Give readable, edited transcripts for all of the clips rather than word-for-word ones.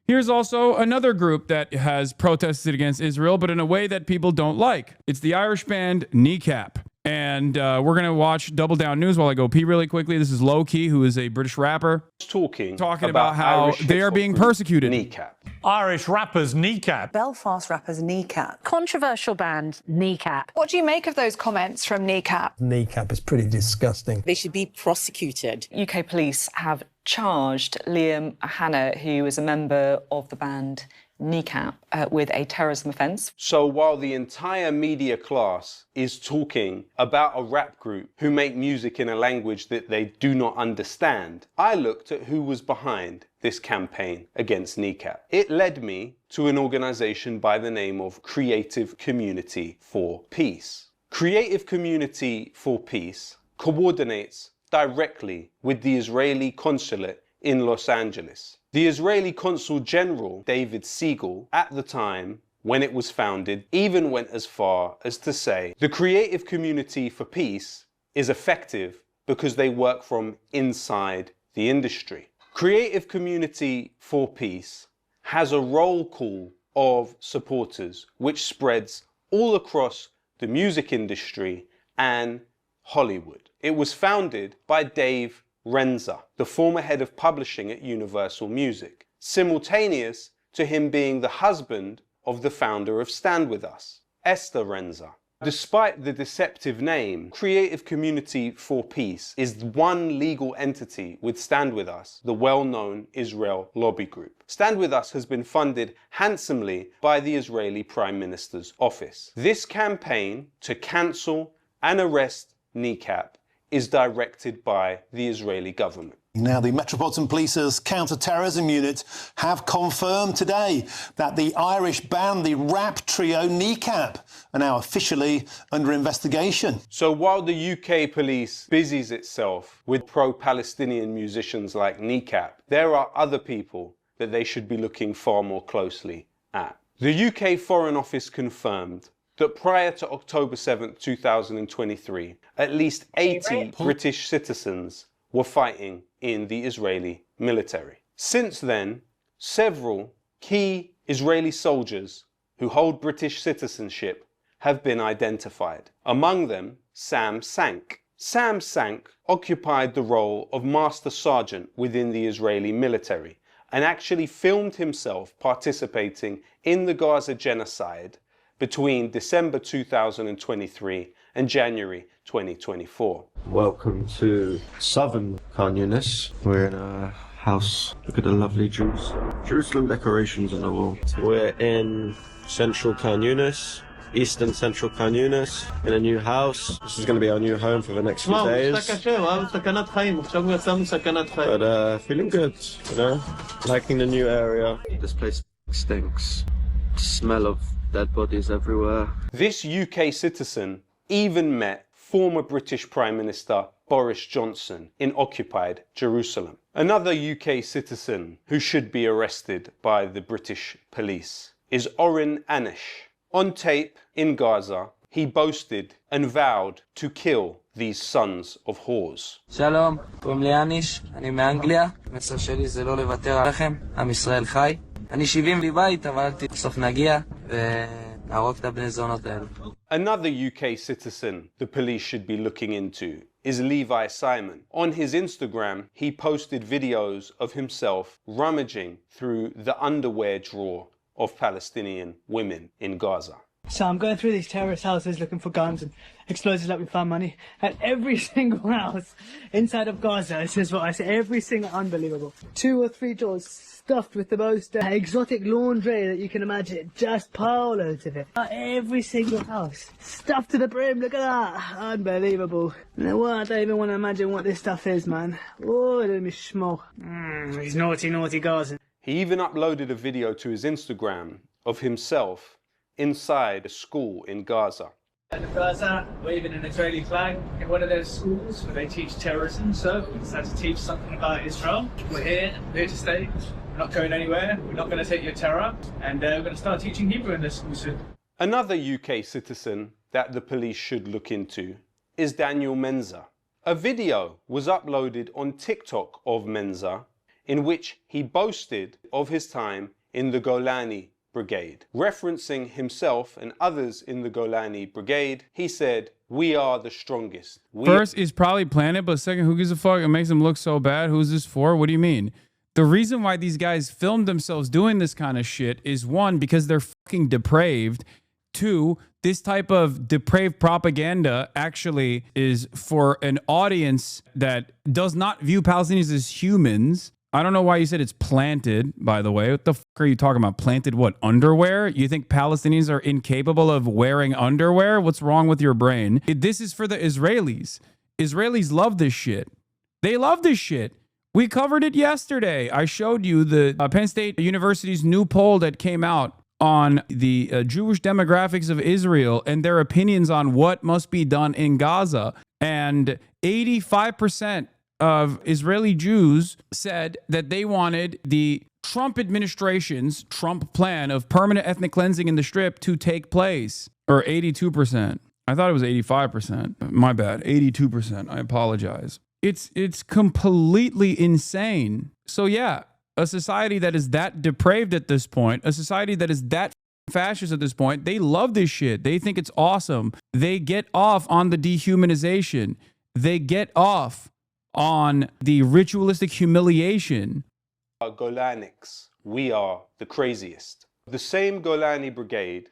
Here's also another group that has protested against Israel, but in a way that people don't like. It's the Irish band Kneecap. And we're going to watch Double Down News while I go pee really quickly. This is Lowkey, who is a British rapper. Talking about how Irish they are being persecuted. Kneecap. Irish rappers Kneecap. Belfast rappers Kneecap. Controversial band Kneecap. What do you make of those comments from Kneecap? Kneecap is pretty disgusting. They should be prosecuted. UK police have charged Liam Hanna, who is a member of the band Kneecap, with a terrorism offence. So while the entire media class is talking about a rap group who make music in a language that they do not understand, I looked at who was behind this campaign against Kneecap. It led me to an organisation by the name of Creative Community for Peace. Creative Community for Peace coordinates directly with the Israeli consulate in Los Angeles. The Israeli Consul General, David Siegel, at the time when it was founded, even went as far as to say the Creative Community for Peace is effective because they work from inside the industry. Creative Community for Peace has a roll call of supporters which spreads all across the music industry and Hollywood. It was founded by Dave Renza, the former head of publishing at Universal Music, simultaneous to him being the husband of the founder of Stand With Us, Esther Renza. Despite the deceptive name, Creative Community for Peace is one legal entity with Stand With Us, the well-known Israel lobby group. Stand With Us has been funded handsomely by the Israeli Prime Minister's office. This campaign to cancel and arrest Kneecap is directed by the Israeli government. Now, the Metropolitan Police's counter-terrorism unit have confirmed today that the Irish band, the rap trio Kneecap, are now officially under investigation. So while the UK police busies itself with pro-Palestinian musicians like Kneecap, there are other people that they should be looking far more closely at. The UK Foreign Office confirmed that prior to October 7th, 2023, at least 80 British citizens were fighting in the Israeli military. Since then, several key Israeli soldiers who hold British citizenship have been identified. Among them, Sam Sank. Sam Sank occupied the role of Master Sergeant within the Israeli military and actually filmed himself participating in the Gaza genocide between December 2023 and January 2024. Welcome to Southern Khan Yunis. We're in a house. Look at the lovely Jerusalem decorations on the wall. We're in Central Khan Yunis, Eastern Central Khan Yunis, in a new house. This is going to be our new home for the next few days. But feeling good, you know? Liking the new area. This place stinks. Smell of dead bodies everywhere. This UK citizen even met former British Prime Minister Boris Johnson in occupied Jerusalem. Another UK citizen who should be arrested by the British police is Oren Anish. On tape in Gaza, he boasted and vowed to kill these sons of whores. שלום, קוראים לי אניש, אני מאנגליה. המסר שלי זה לא לוותר עליכם, עם ישראל חי. אני 70 לי בית, אבל בסוף נגיע ונהרוג את הבני זונות האלו. Another UK citizen the police should be looking into is Levi Simon. On his Instagram, he posted videos of himself rummaging through the underwear drawer of Palestinian women in Gaza. So I'm going through these terrorist houses looking for guns and explosives like we found money. And every single house inside of Gaza, this is what I say, every single, unbelievable. 2 or 3 drawers stuffed with the most exotic laundry that you can imagine. Just loads of it. Every single house. Stuffed to the brim, look at that. Unbelievable. Now, I don't even want to imagine what this stuff is, man. Oh, let me smell. These naughty, naughty Gazans. He even uploaded a video to his Instagram of himself inside a school in Gaza. In Gaza, waving an Israeli flag in one of those schools where they teach terrorism, so we decided to teach something about Israel. We're here to stay. We're not going anywhere. We're not going to take your terror, and we're going to start teaching Hebrew in this school soon. Another UK citizen that the police should look into is Daniel Menza. A video was uploaded on TikTok of Menza in which he boasted of his time in the Golani Brigade. Referencing himself and others in the Golani Brigade, he said, "We are the strongest." First is probably planted, but second, who gives a fuck? It makes them look so bad. Who's this for? What do you mean? The reason why these guys filmed themselves doing this kind of shit is one, because they're fucking depraved. Two, this type of depraved propaganda actually is for an audience that does not view Palestinians as humans. I don't know why you said it's planted, by the way. What the fuck are you talking about? Planted what? Underwear? You think Palestinians are incapable of wearing underwear? What's wrong with your brain? This is for the Israelis. Israelis love this shit. They love this shit. We covered it yesterday. I showed you the Penn State University's new poll that came out on the Jewish demographics of Israel and their opinions on what must be done in Gaza. And 85% of Israeli Jews said that they wanted the Trump administration's Trump plan of permanent ethnic cleansing in the Strip to take place. Or 82%. I thought it was 85%. My bad. 82%. I apologize. It's completely insane. So yeah, a society that is that depraved at this point, a society that is that fascist at this point, they love this shit. They think it's awesome. They get off on the dehumanization. They get off on the ritualistic humiliation. Golanics, we are the craziest. The same Golani Brigade,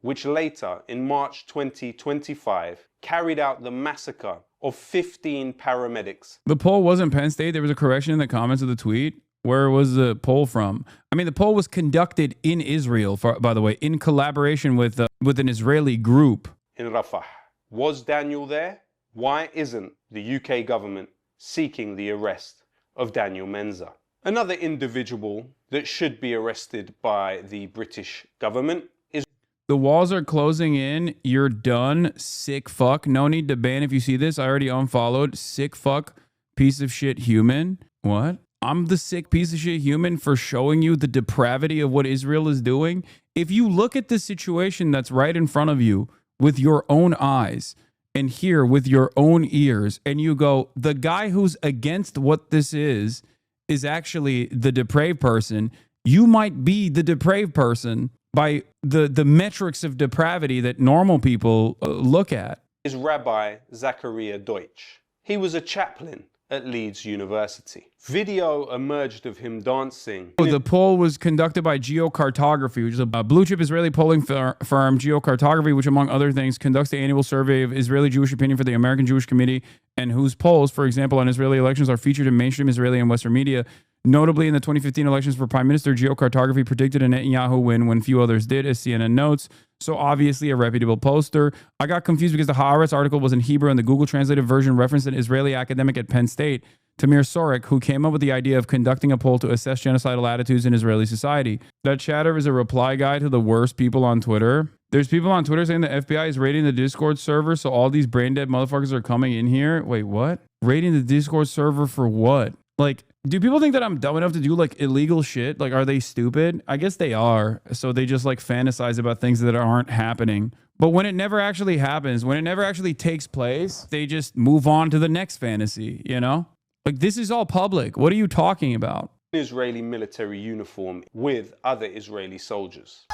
which later, in March 2025, carried out the massacre of 15 paramedics. The poll wasn't Penn State. There was a correction in the comments of the tweet. Where was the poll from? I mean, the poll was conducted in Israel, by the way, in collaboration with an Israeli group. In Rafah. Was Daniel there? Why isn't the UK government seeking the arrest of Daniel Menza? Another individual that should be arrested by the British government is... The walls are closing in. You're done. Sick fuck. No need to ban if you see this. I already unfollowed. Sick fuck. Piece of shit human. What? I'm the sick piece of shit human for showing you the depravity of what Israel is doing. If you look at the situation that's right in front of you with your own eyes and hear with your own ears, and you go, the guy who's against what this is actually the depraved person, you might be the depraved person by the metrics of depravity that normal people look at. Is Rabbi Zachariah Deutsch. He was a chaplain at Leeds University. Video emerged of him dancing. The poll was conducted by Geocartography, which is a blue-chip Israeli polling firm, Geocartography, which, among other things, conducts the annual survey of Israeli Jewish opinion for the American Jewish Committee, and whose polls, for example, on Israeli elections are featured in mainstream Israeli and Western media. Notably, in the 2015 elections for Prime Minister, Geocartography predicted a Netanyahu win when few others did, as CNN notes. So obviously a reputable poster. I got confused because the Haaretz article was in Hebrew and the Google translated version referenced an Israeli academic at Penn State, Tamir Sorek, who came up with the idea of conducting a poll to assess genocidal attitudes in Israeli society. That chatter is a reply guide to the worst people on Twitter. There's people on Twitter saying the FBI is raiding the Discord server, so all these brain dead motherfuckers are coming in here. Wait, what? Raiding the Discord server for what? Like, do people think that I'm dumb enough to do like illegal shit? Like, are they stupid? I guess they are. So they just like fantasize about things that aren't happening. But when it never actually happens, when it never actually takes place, they just move on to the next fantasy, you know? Like, this is all public. What are you talking about? Israeli military uniform with other Israeli soldiers.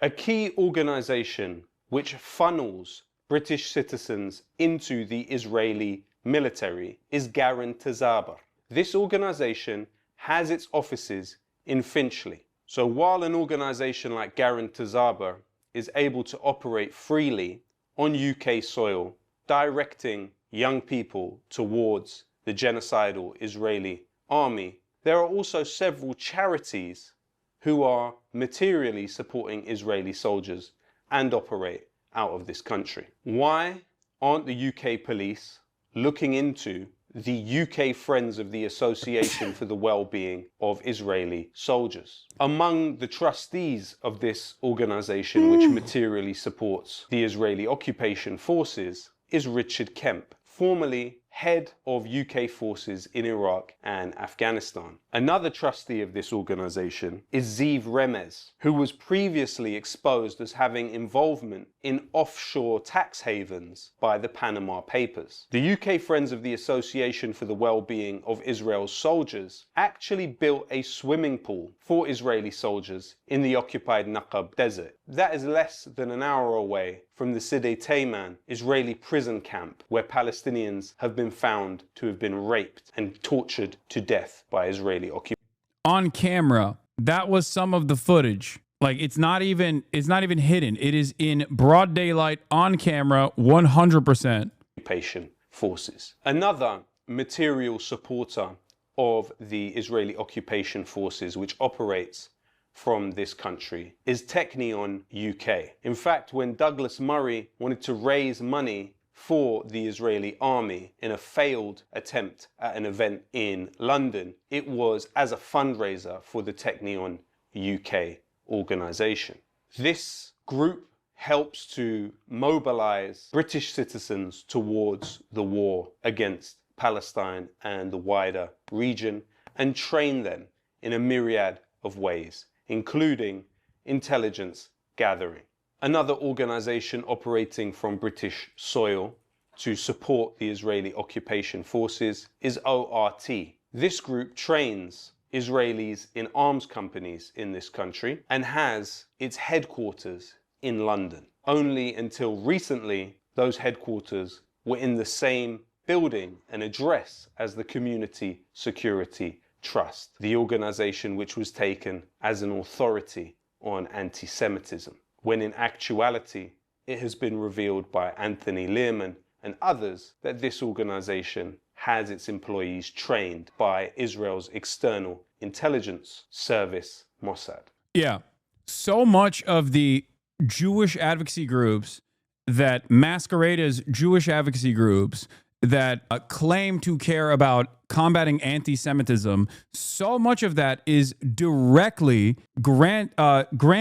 A key organization which funnels British citizens into the Israeli military is Garan Tazaber. This organization has its offices in Finchley. So while an organization like Garan Tazaber is able to operate freely on UK soil, directing young people towards the genocidal Israeli army, there are also several charities who are materially supporting Israeli soldiers and operate out of this country. Why aren't the UK police looking into the UK Friends of the Association for the Well-Being of Israeli Soldiers? Among the trustees of this organization, which materially supports the Israeli occupation forces, is Richard Kemp, formerly head of UK forces in Iraq and Afghanistan. Another trustee of this organization is Ziv Remez, who was previously exposed as having involvement in offshore tax havens by the Panama Papers. The UK Friends of the Association for the Well-Being of Israel's Soldiers actually built a swimming pool for Israeli soldiers in the occupied Naqab Desert. That is less than an hour away from the Sidi Tayman Israeli prison camp, where Palestinians have been found to have been raped and tortured to death by Israeli occupants. On camera, that was some of the footage. Like, it's not even hidden. It is in broad daylight, on camera, 100%. Occupation forces. Another material supporter of the Israeli occupation forces, which operates from this country, is Technion UK. In fact, when Douglas Murray wanted to raise money for the Israeli army in a failed attempt at an event in London, it was as a fundraiser for the Technion UK organization. This group helps to mobilize British citizens towards the war against Palestine and the wider region, and train them in a myriad of ways, including intelligence gathering. Another organization operating from British soil to support the Israeli occupation forces is ORT. This group trains Israelis in arms companies in this country and has its headquarters in London. Only until recently, those headquarters were in the same building and address as the Community Security Trust, the organization which was taken as an authority on anti-Semitism, when in actuality it has been revealed by Anthony Learman and others that this organization has its employees trained by Israel's external intelligence service, Mossad. Yeah. So much of the Jewish advocacy groups that masquerade as Jewish advocacy groups that claim to care about combating anti-Semitism, so much of that is directly grant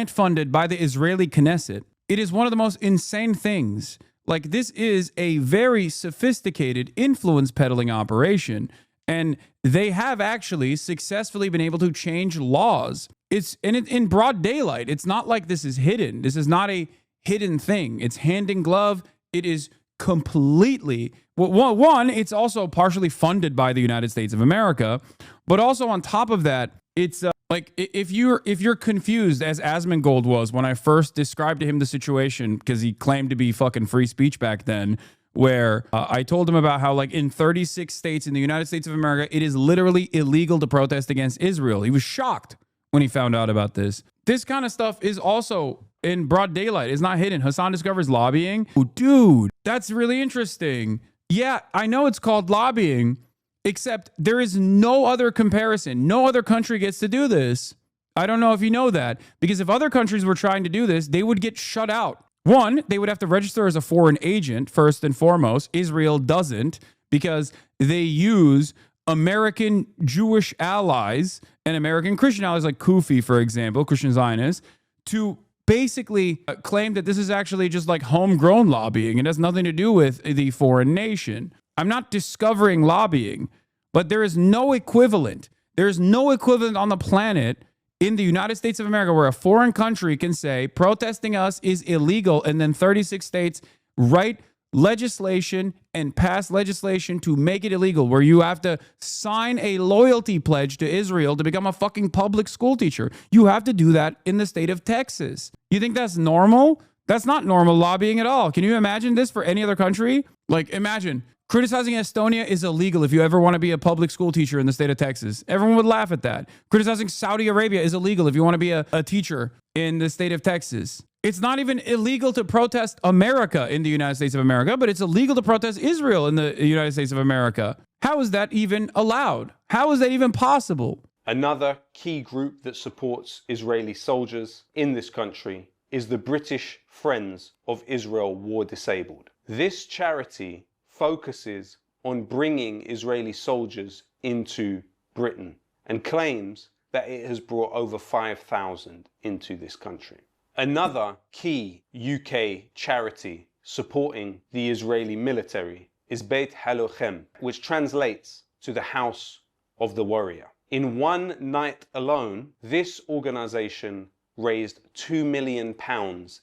funded by the Israeli Knesset. It is one of the most insane things. Like, this is a very sophisticated influence peddling operation, and they have actually successfully been able to change laws. It's in broad daylight. It's not like this is hidden. This is not a hidden thing. It's hand in glove. It is completely, one, it's also partially funded by the United States of America, but also on top of that, it's like, if you're confused, as Asmongold was when I first described to him the situation, because he claimed to be fucking free speech back then, where I told him about how, like, in 36 states in the United States of America, it is literally illegal to protest against Israel. He was shocked when he found out about this. This kind of stuff is also in broad daylight. It's not hidden. Hasan discovers lobbying. Oh, dude, that's really interesting. Yeah, I know it's called lobbying, except there is no other comparison. No other country gets to do this. I don't know if you know that, because if other countries were trying to do this, they would get shut out. One, they would have to register as a foreign agent, first and foremost. Israel doesn't, because they use American Jewish allies and American Christian allies, like Kufi, for example, Christian Zionists, to basically claim that this is actually just like homegrown lobbying. It has nothing to do with the foreign nation. I'm not discovering lobbying, but there is no equivalent. There is no equivalent on the planet in the United States of America where a foreign country can say protesting us is illegal, and then 36 states write legislation and pass legislation to make it illegal, where you have to sign a loyalty pledge to Israel to become a fucking public school teacher. You have to do that in the state of Texas. You think that's normal? That's not normal lobbying at all. Can you imagine this for any other country? Like, imagine criticizing Estonia is illegal if you ever want to be a public school teacher in the state of Texas. Everyone would laugh at that. Criticizing Saudi Arabia is illegal if you want to be a teacher in the state of Texas. It's not even illegal to protest America in the United States of America, but it's illegal to protest Israel in the United States of America. How is that even allowed? How is that even possible? Another key group that supports Israeli soldiers in this country is the British Friends of Israel War Disabled. This charity focuses on bringing Israeli soldiers into Britain and claims that it has brought over 5,000 into this country. Another key UK charity supporting the Israeli military is Beit Halochem, which translates to the house of the warrior. In one night alone, this organization raised £2 million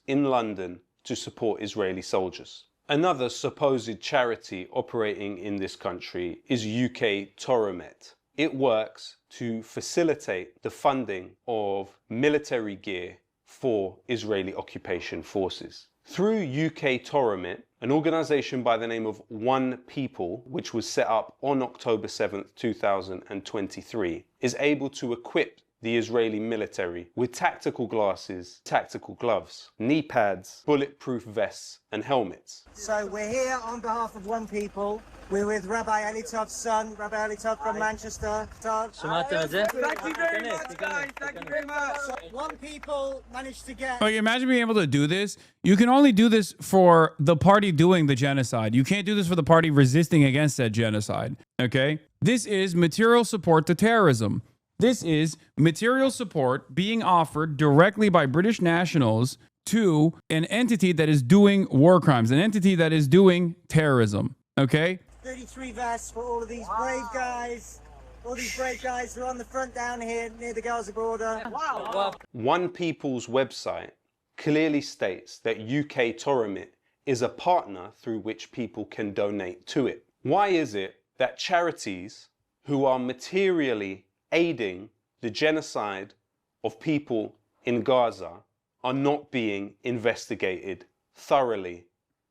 in London to support Israeli soldiers. Another supposed charity operating in this country is UK Toromet. It works to facilitate the funding of military gear for Israeli occupation forces. Through UK Toromet, an organization by the name of One People, which was set up on October 7th, 2023, is able to equip the Israeli military with tactical glasses, tactical gloves, knee pads, bulletproof vests, and helmets. So we're here on behalf of One People. We're with Rabbi Elitov's son, Rabbi Elitov from Manchester. Thank you very much, guys. Thank you very much. So One People managed to get... Like, imagine being able to do this. You can only do this for the party doing the genocide. You can't do this for the party resisting against that genocide, okay? This is material support to terrorism. This is material support being offered directly by British nationals to an entity that is doing war crimes, an entity that is doing terrorism, okay? 33 vests for all of these brave guys. All these brave guys who are on the front down here near the Gaza border. Wow. One People's website clearly states that UK Toromet is a partner through which people can donate to it. Why is it that charities who are materially aiding the genocide of people in Gaza are not being investigated thoroughly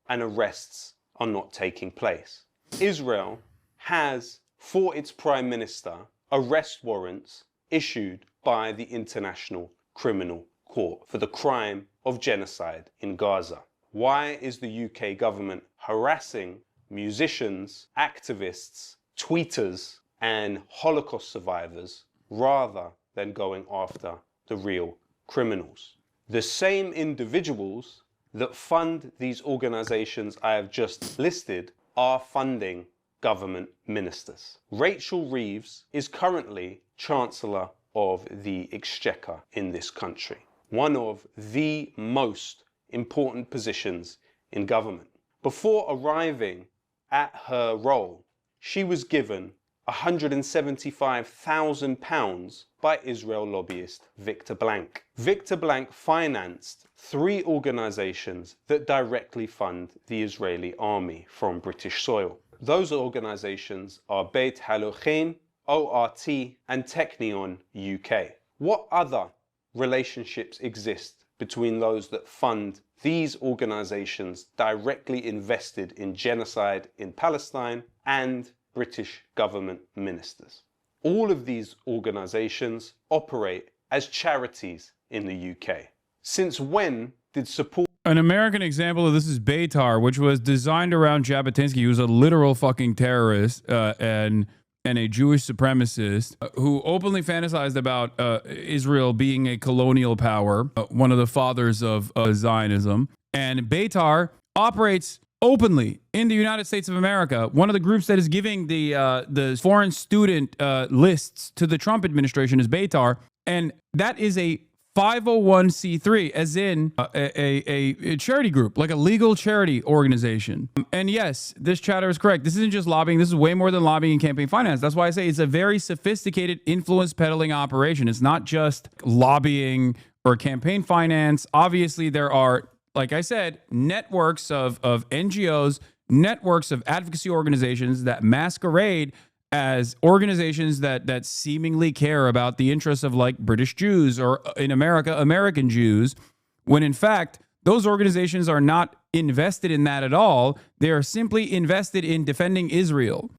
and arrests are not taking place? Israel has, for its prime minister, arrest warrants issued by the International Criminal Court for the crime of genocide in Gaza. Why is the UK government harassing musicians, activists, tweeters, and Holocaust survivors rather than going after the real criminals? The same individuals that fund these organizations I have just listed are funding government ministers. Rachel Reeves is currently Chancellor of the Exchequer in this country, one of the most important positions in government. Before arriving at her role, she was given £175,000 by Israel lobbyist Victor Blank. Victor Blank financed 3 organizations that directly fund the Israeli army from British soil. Those organizations are Beit Halochem, ORT, and Technion UK. What other relationships exist between those that fund these organizations directly invested in genocide in Palestine and British government ministers? All of these organizations operate as charities in the UK. Since when did support... An American example of this is Beitar, which was designed around Jabotinsky, who's a literal fucking terrorist and a Jewish supremacist who openly fantasized about Israel being a colonial power, one of the fathers of Zionism. And Beitar operates openly in the United States of America, one of the groups that is giving the foreign student lists to the Trump administration is Beitar, and that is a 501c3, as in a charity group, like a legal charity organization. And yes, this chatter is correct. This isn't just lobbying. This is way more than lobbying and campaign finance. That's why I say it's a very sophisticated influence peddling operation. It's not just lobbying or campaign finance. Obviously, there are, like I said, networks of NGOs, networks of advocacy organizations that masquerade as organizations that seemingly care about the interests of, like, British Jews or, in America, American Jews, when in fact, those organizations are not invested in that at all. They are simply invested in defending Israel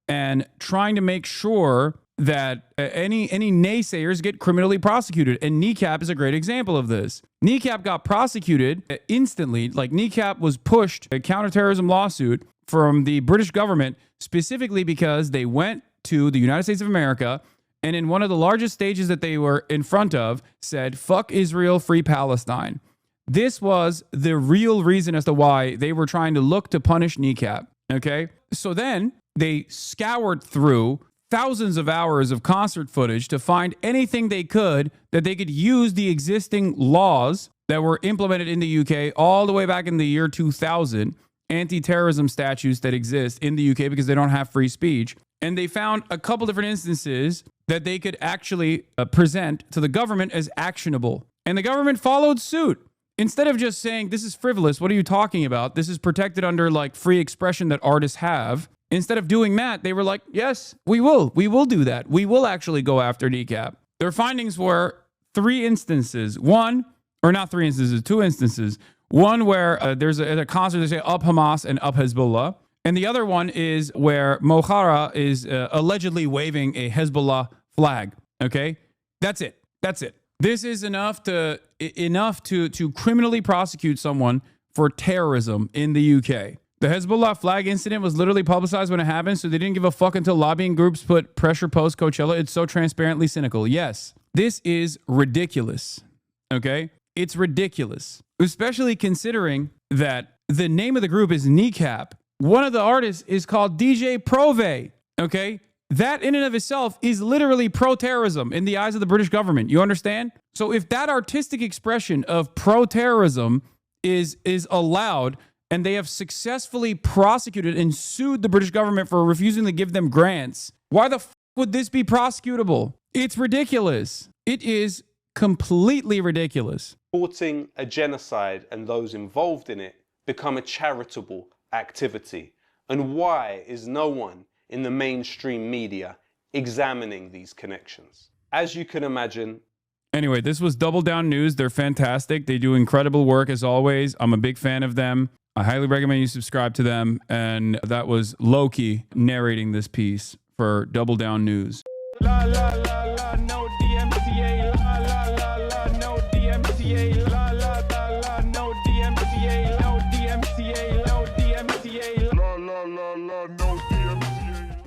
and trying to make sure that any naysayers get criminally prosecuted. And Kneecap is a great example of this. Kneecap got prosecuted instantly. Like, Kneecap was pushed a counterterrorism lawsuit from the British government specifically because they went to the United States of America and in one of the largest stages that they were in front of said, "Fuck Israel, free Palestine." This was the real reason as to why they were trying to look to punish Kneecap. Okay? So then they scoured through thousands of hours of concert footage to find anything they could that they could use the existing laws that were implemented in the UK all the way back in the year 2000 anti-terrorism statutes that exist in the UK because they don't have free speech. And they found a couple different instances that they could actually present to the government as actionable. And the government followed suit. Instead of just saying, this is frivolous, what are you talking about? This is protected under like free expression that artists have. Instead of doing that, they were like, yes, we will. We will do that. We will actually go after Kneecap. Their findings were 3 instances. Two instances. One where there's a concert, they say up Hamas and up Hezbollah. And the other one is where Mohara is allegedly waving a Hezbollah flag. Okay? That's it. That's it. This is enough to criminally prosecute someone for terrorism in the UK. The Hezbollah flag incident was literally publicized when it happened, so they didn't give a fuck until lobbying groups put pressure post Coachella. It's so transparently cynical. Yes, this is ridiculous. Okay? It's ridiculous. Especially considering that the name of the group is Kneecap. One of the artists is called DJ Prove. Okay? That in and of itself is literally pro-terrorism in the eyes of the British government. You understand? So if that artistic expression of pro-terrorism is allowed, and they have successfully prosecuted and sued the British government for refusing to give them grants, why the fuck would this be prosecutable? It's ridiculous. It is completely ridiculous. Supporting a genocide and those involved in it become a charitable activity. And why is no one in the mainstream media examining these connections? As you can imagine. Anyway, this was Double Down News. They're fantastic. They do incredible work as always. I'm a big fan of them. I highly recommend you subscribe to them. And that was Lowkey narrating this piece for Double Down News. La, la, la, la.